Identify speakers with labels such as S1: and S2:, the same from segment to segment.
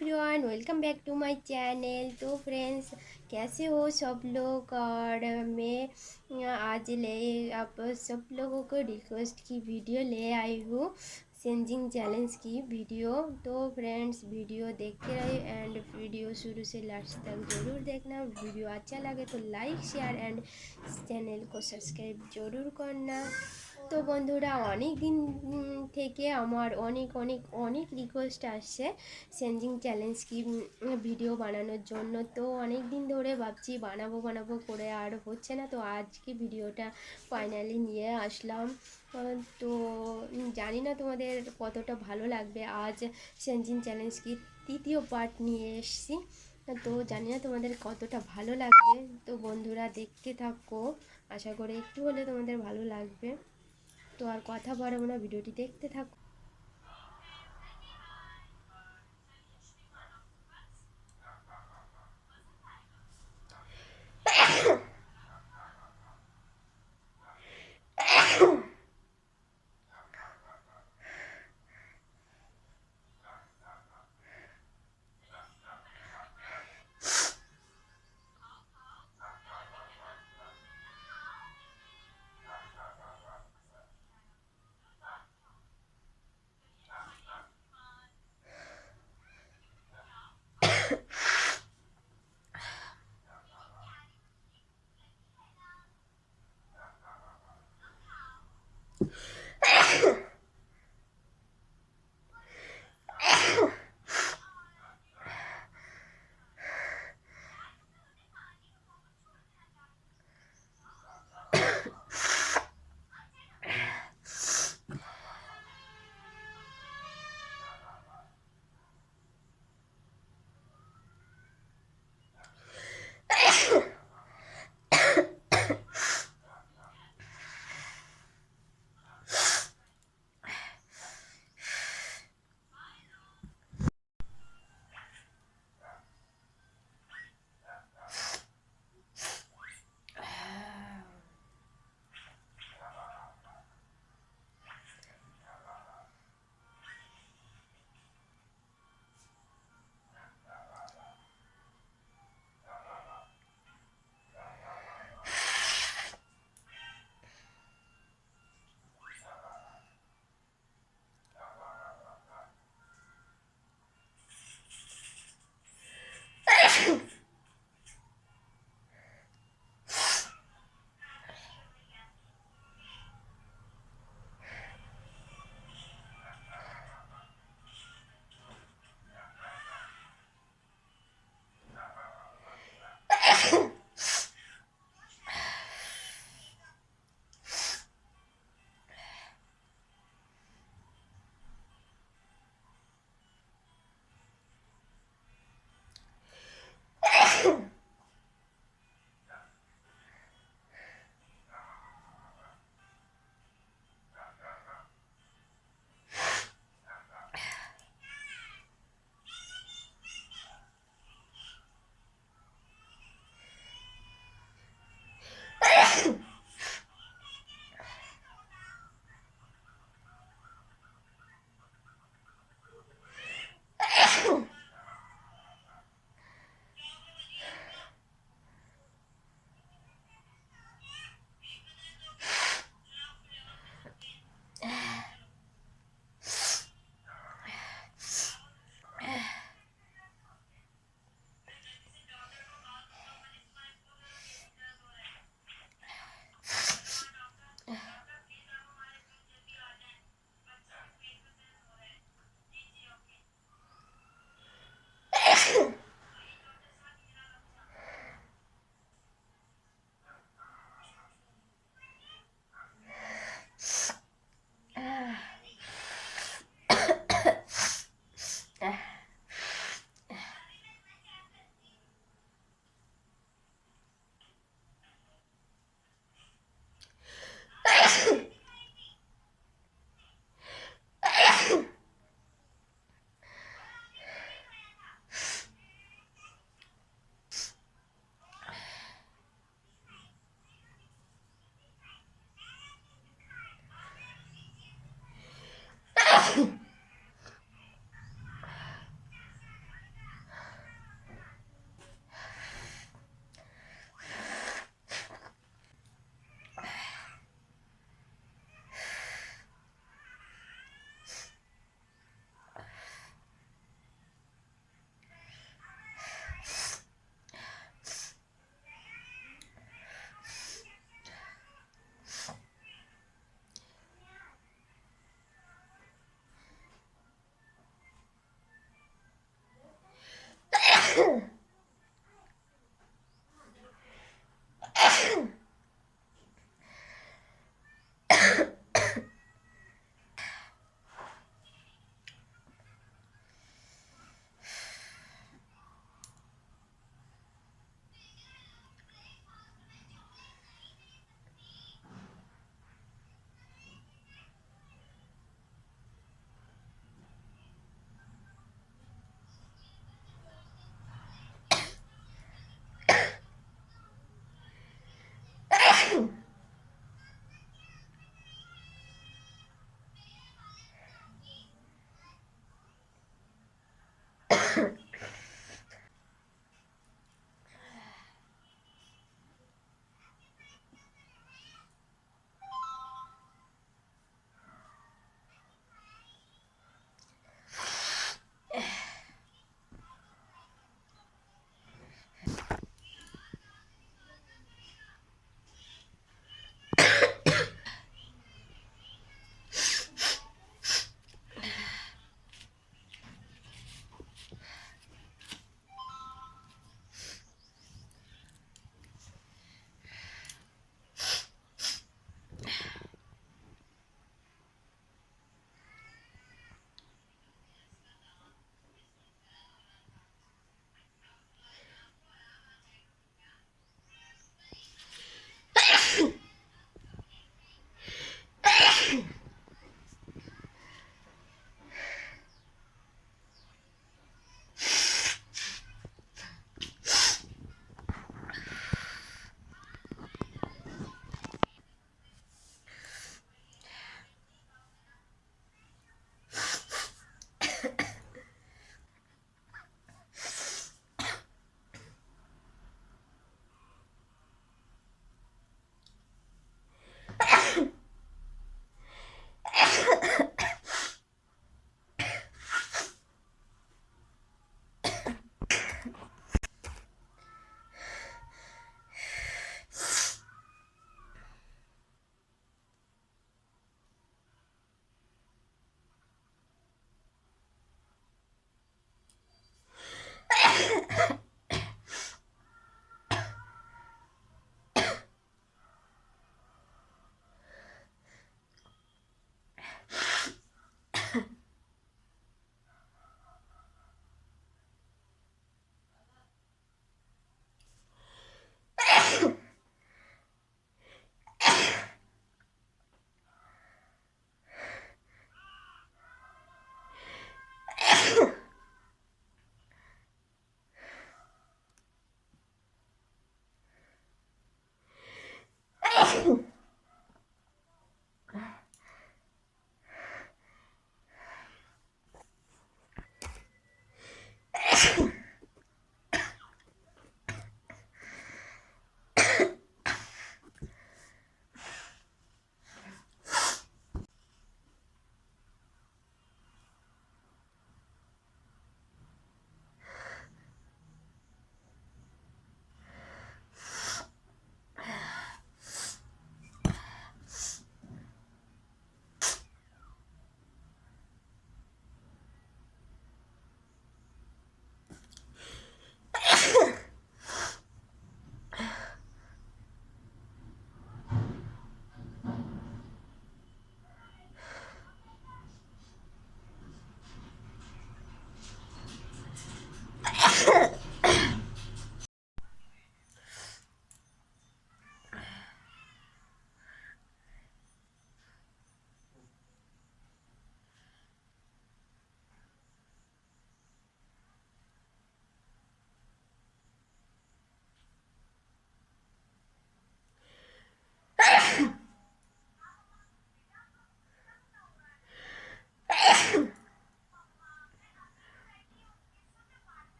S1: Everyone, welcome back to my channel. तो friends, कैसे हो सब लोग। और मैं आज ले आप सब लोगों को रिक्वेस्ट की वीडियो ले आई हूँ, सिंगिंग चैलेंज की वीडियो। तो फ्रेंड्स, वीडियो देखते रहिए एंड वीडियो शुरू से लास्ट तक ज़रूर देखना। वीडियो अच्छा लगे तो लाइक शेयर एंड चैनल को सब्सक्राइब ज़रूर करना। তো বন্ধুরা, অনেক দিন থেকে আমার অনেক অনেক অনেক রিকোয়েস্ট আসছে সিঙ্গিং চ্যালেঞ্জ কি ভিডিও বানানোর জন্য। তো অনেক দিন ধরে ভাবছি বানাবো বানাবো করে আর হচ্ছে না। তো আজকে ভিডিওটা ফাইনালি নিয়ে আসলাম। তো জানি না তোমাদের কতটা ভালো লাগবে। আজ সিঙ্গিং চ্যালেঞ্জ কি তৃতীয় পার্ট নিয়ে এসেছি। তো জানি না তোমাদের কতটা ভালো লাগবে। তো বন্ধুরা, দেখতে থাকো, আশা করি একটু হলে তোমাদের ভালো লাগবে। তো আর কথা বাড়াবো না, ভিডিওটি দেখতে থাকো।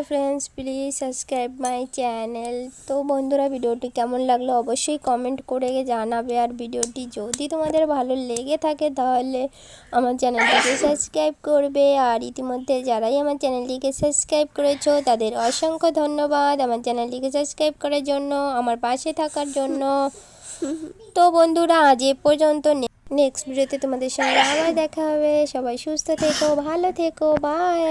S1: Friends, please subscribe my channel. তো বন্ধুরা, ভিডিওটি কেমন লাগলো অবশ্যই কমেন্ট করে জানাবে। আর ভিডিওটি যদি তোমাদের ভালো লেগে থাকে তাহলে আমার চ্যানেলটিকে সাবস্ক্রাইব করবে। আর ইতিমধ্যে যারাই আমার চ্যানেলটিকে সাবস্ক্রাইব করেছো তাদের অসংখ্য ধন্যবাদ আমার চ্যানেলটিকে সাবস্ক্রাইব করার জন্য, আমার পাশে থাকার জন্য। তো বন্ধুরা, আজ এ পর্যন্ত। নেক্সট ভিডিওতে তোমাদের সঙ্গে আবার দেখা হবে। সবাই সুস্থ থেকো, ভালো থেকো, বাই।